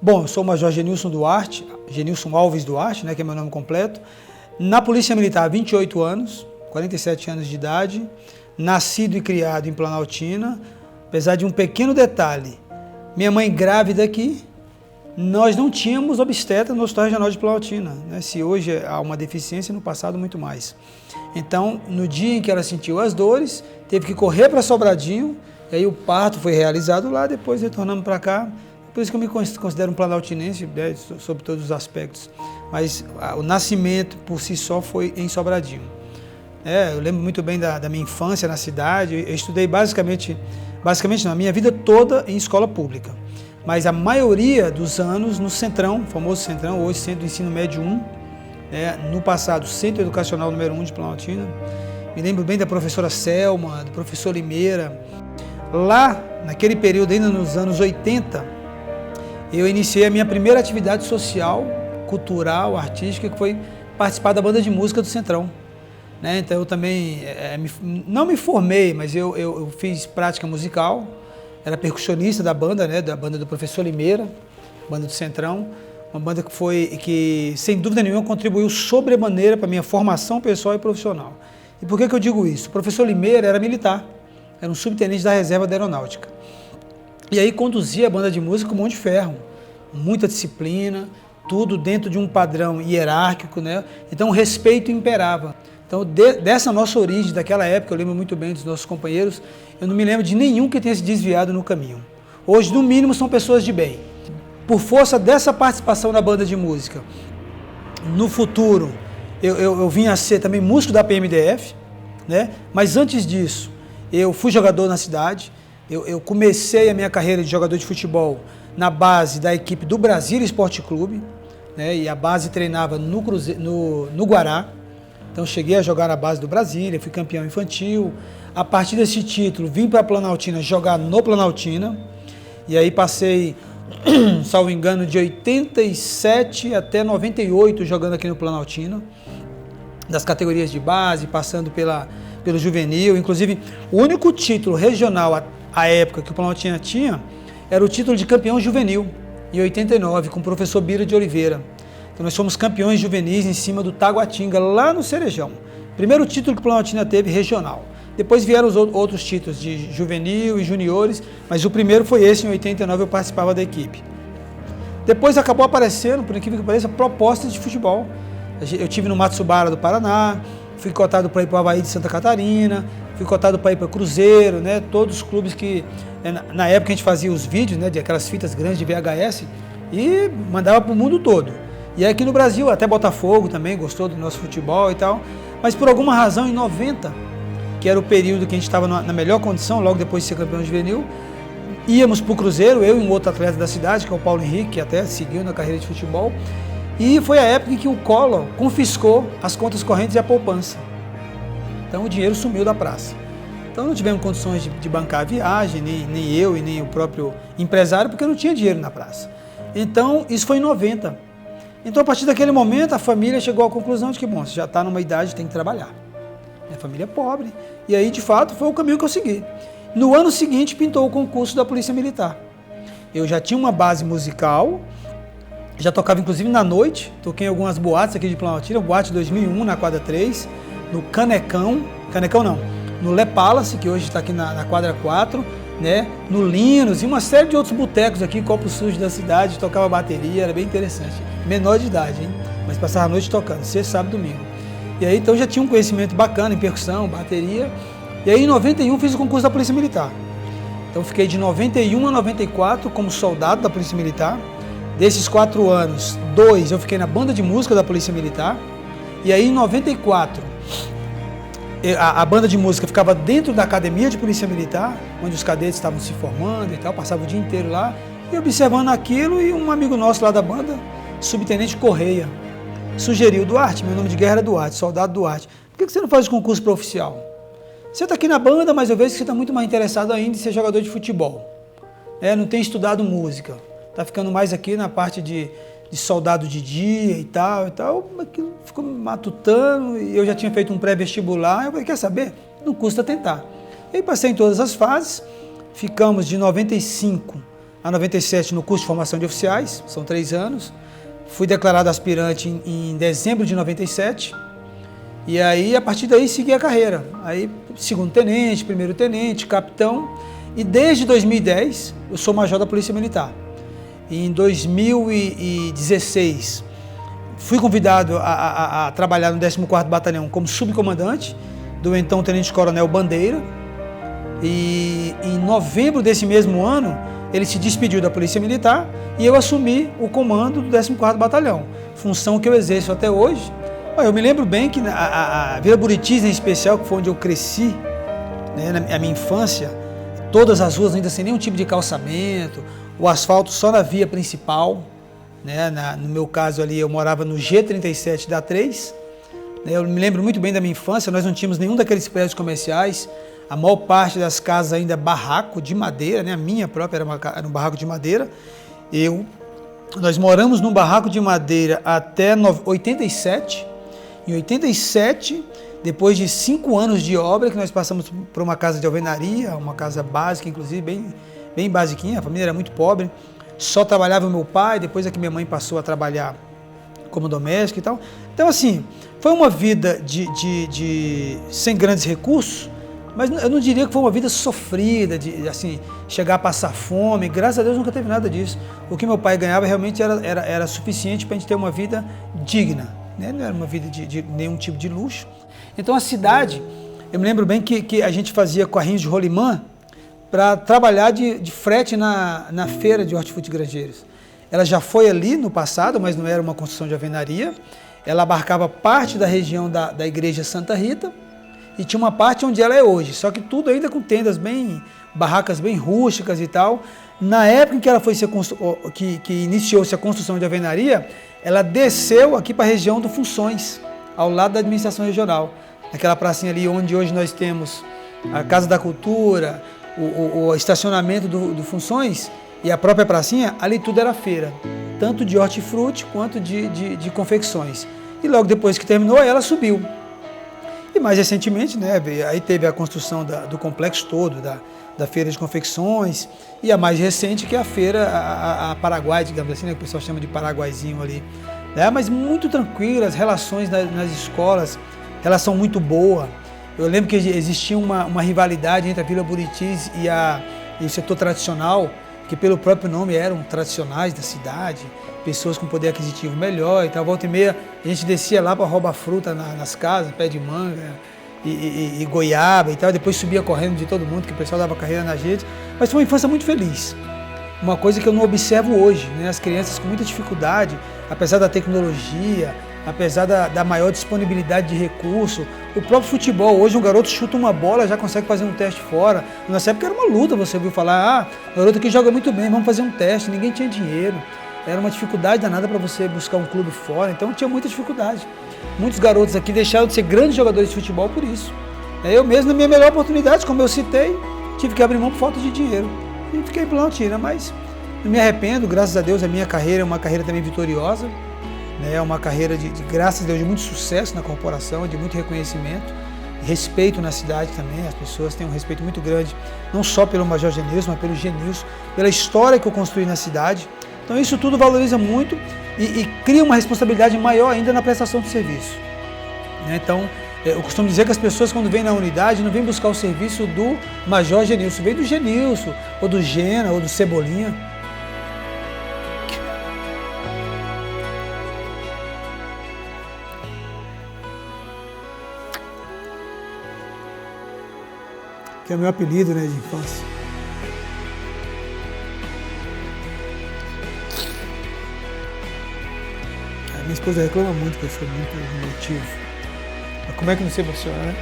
Bom, eu sou o Major Genilson Duarte, Genilson Alves Duarte, né, que é meu nome completo. Na Polícia Militar, 28 anos, 47 anos de idade, nascido e criado em Planaltina, apesar de um pequeno detalhe, minha mãe grávida aqui, nós não tínhamos obstetra no Hospital Regional de Planaltina, né? Se hoje há uma deficiência, no passado muito mais. Então, no dia em que ela sentiu as dores, teve que correr para Sobradinho, e aí o parto foi realizado lá, depois retornamos para cá. Por isso que eu me considero um planaltinense, né, sobre todos os aspectos. Mas o nascimento por si só foi em Sobradinho. Eu lembro muito bem da minha infância na cidade. Eu estudei basicamente não, a minha vida toda em escola pública. Mas a maioria dos anos no Centrão, famoso Centrão, hoje Centro de Ensino Médio 1, no passado Centro Educacional número 1 de Planaltina. Me lembro bem da professora Selma, do professor Limeira. Lá, naquele período, ainda nos anos 80, eu iniciei a minha primeira atividade social, cultural, artística, que foi participar da banda de música do Centrão. Então eu também, não me formei, mas eu fiz prática musical, era percussionista da banda, da banda do professor Limeira, banda do Centrão, uma banda que sem dúvida nenhuma contribuiu sobremaneira para a minha formação pessoal e profissional. E por que eu digo isso? O professor Limeira era militar, era um subtenente da reserva da aeronáutica. E aí conduzia a banda de música com mão de ferro, muita disciplina, tudo dentro de um padrão hierárquico, Então o respeito imperava. Então dessa nossa origem, daquela época, eu lembro muito bem dos nossos companheiros, eu não me lembro de nenhum que tenha se desviado no caminho. Hoje, no mínimo, são pessoas de bem. Por força dessa participação na banda de música, no futuro, eu vim a ser também músico da PMDF, Mas antes disso, eu fui jogador na cidade. Eu comecei a minha carreira de jogador de futebol na base da equipe do Brasília Esporte Clube, e a base treinava no Guará. Então cheguei a jogar na base do Brasília, fui campeão infantil. A partir desse título, vim para a Planaltina jogar no Planaltina. E aí passei, salvo engano, de 87 até 98 jogando aqui no Planaltina, das categorias de base, passando pelo juvenil. Inclusive, o único título regional à época que o Planaltina tinha era o título de campeão juvenil, em 89, com o professor Bira de Oliveira. Então nós fomos campeões juvenis em cima do Taguatinga, lá no Cerejão. Primeiro título que o Planaltina teve regional. Depois vieram os outros títulos de juvenil e juniores, mas o primeiro foi esse, em 89 eu participava da equipe. Depois acabou aparecendo, por incrível que pareça, propostas de futebol. Eu tive no Matsubara do Paraná, fui cotado para ir para o Avaí de Santa Catarina, fui cotado para ir para o Cruzeiro, todos os clubes que, na época a gente fazia os vídeos, de aquelas fitas grandes de VHS e mandava para o mundo todo. E aqui no Brasil, até Botafogo também gostou do nosso futebol e tal, mas por alguma razão em 90, que era o período que a gente estava na melhor condição, logo depois de ser campeão juvenil, íamos para o Cruzeiro, eu e um outro atleta da cidade, que é o Paulo Henrique, que até seguiu na carreira de futebol, e foi a época em que o Collor confiscou as contas correntes e a poupança. Então o dinheiro sumiu da praça. Então não tivemos condições de bancar a viagem, nem eu e nem o próprio empresário, porque não tinha dinheiro na praça. Então isso foi em 90. Então a partir daquele momento a família chegou à conclusão de que, bom, você já está numa idade, tem que trabalhar. Minha família é pobre. E aí de fato foi o caminho que eu segui. No ano seguinte pintou o concurso da Polícia Militar. Eu já tinha uma base musical, já tocava inclusive na noite, toquei em algumas boates aqui de Planaltina, boate 2001 na quadra 3, no Canecão não, no Le Palace, que hoje está aqui na quadra 4, no Linus e uma série de outros botecos aqui, copo sujo da cidade, tocava bateria, era bem interessante. Menor de idade, mas passava a noite tocando, sexta, sábado e domingo. E aí então já tinha um conhecimento bacana em percussão, bateria, e aí em 91 fiz o concurso da Polícia Militar. Então fiquei de 91 a 94 como soldado da Polícia Militar. Desses 4 anos, 2 eu fiquei na banda de música da Polícia Militar. E aí em 94, a banda de música ficava dentro da Academia de Polícia Militar, onde os cadetes estavam se formando e tal, passava o dia inteiro lá, e observando aquilo, e um amigo nosso lá da banda, subtenente Correia, sugeriu: Duarte, meu nome de guerra era Duarte, soldado Duarte, por que você não faz o concurso para oficial? Você está aqui na banda, mas eu vejo que você está muito mais interessado ainda em ser jogador de futebol. Não tem estudado música, está ficando mais aqui na parte de soldado de dia e tal, aquilo ficou me matutando, e eu já tinha feito um pré-vestibular, eu falei, quer saber? Não custa tentar. E aí passei em todas as fases, ficamos de 95 a 97 no curso de formação de oficiais, são 3 anos. Fui declarado aspirante em dezembro de 97. E aí, a partir daí, segui a carreira. Aí, segundo tenente, primeiro tenente, capitão. E desde 2010, eu sou major da Polícia Militar. E em 2016, fui convidado a trabalhar no 14º Batalhão como subcomandante do então tenente-coronel Bandeira. E em novembro desse mesmo ano, ele se despediu da Polícia Militar e eu assumi o comando do 14º Batalhão, função que eu exerço até hoje. Eu me lembro bem que a Vila Buritis, em especial, que foi onde eu cresci, né, na minha infância, todas as ruas ainda sem nenhum tipo de calçamento, o asfalto só na via principal, né, no meu caso ali eu morava no G37 da 3, né, eu me lembro muito bem da minha infância, nós não tínhamos nenhum daqueles prédios comerciais, a maior parte das casas ainda barraco de madeira, né, a minha própria era um barraco de madeira, nós moramos num barraco de madeira até 87. Em 87, depois de 5 anos de obra, que nós passamos por uma casa de alvenaria, uma casa básica, inclusive bem basiquinha, a família era muito pobre, só trabalhava o meu pai, depois é que minha mãe passou a trabalhar como doméstica e tal. Então, assim, foi uma vida sem grandes recursos, mas eu não diria que foi uma vida sofrida, de assim, chegar a passar fome. Graças a Deus nunca teve nada disso. O que meu pai ganhava realmente era suficiente para a gente ter uma vida digna, né? Não era uma vida de nenhum tipo de luxo. Então a cidade, eu me lembro bem que a gente fazia carrinhos de rolimã para trabalhar de frete na feira de hortifrutigranjeiros. Ela já foi ali no passado, mas não era uma construção de alvenaria. Ela abarcava parte da região da igreja Santa Rita, e tinha uma parte onde ela é hoje, só que tudo ainda com tendas barracas bem rústicas e tal. Na época em que ela foi que iniciou-se a construção de alvenaria, ela desceu aqui para a região do Funções, ao lado da administração regional, naquela pracinha ali onde hoje nós temos a Casa da Cultura, o estacionamento do Funções e a própria pracinha, ali tudo era feira, tanto de hortifruti quanto de confecções. E logo depois que terminou, ela subiu. E mais recentemente, né, aí teve a construção do complexo todo, da feira de confecções, e a mais recente que é a feira, a Paraguai, digamos assim, né, que o pessoal chama de Paraguaizinho ali. Né, mas muito tranquila, as relações nas escolas, relação muito boa. Eu lembro que existia uma rivalidade entre a Vila Buritis e o setor tradicional, que pelo próprio nome eram tradicionais da cidade, pessoas com poder aquisitivo melhor e tal. Volta e meia a gente descia lá para roubar fruta nas casas, pé de manga e goiaba e tal, depois subia correndo de todo mundo, que o pessoal dava carreira na gente. Mas foi uma infância muito feliz. Uma coisa que eu não observo hoje, né? As crianças com muita dificuldade, apesar da tecnologia, apesar da maior disponibilidade de recurso. O próprio futebol, hoje um garoto chuta uma bola, já consegue fazer um teste fora. Na nossa época era uma luta, você ouviu falar, o garoto aqui joga muito bem, vamos fazer um teste, ninguém tinha dinheiro. Era uma dificuldade danada para você buscar um clube fora, então tinha muita dificuldade. Muitos garotos aqui deixaram de ser grandes jogadores de futebol por isso. Eu mesmo, na minha melhor oportunidade, como eu citei, tive que abrir mão por falta de dinheiro. E fiquei Planaltina, mas não me arrependo, graças a Deus a minha carreira é uma carreira também vitoriosa. É uma carreira graças a Deus, de muito sucesso na corporação, de muito reconhecimento, respeito na cidade também. As pessoas têm um respeito muito grande, não só pelo Major Genilson, mas pelo Genilson, pela história que eu construí na cidade. Então isso tudo valoriza muito e cria uma responsabilidade maior ainda na prestação de serviço. Então, eu costumo dizer que as pessoas, quando vêm na unidade, não vêm buscar o serviço do Major Genilson, vem do Genilson, ou do Gena, ou do Cebolinha. Que é o meu apelido, né, de infância. A minha esposa reclama muito que eu sou muito emotivo. Mas como é que não se emociona, né?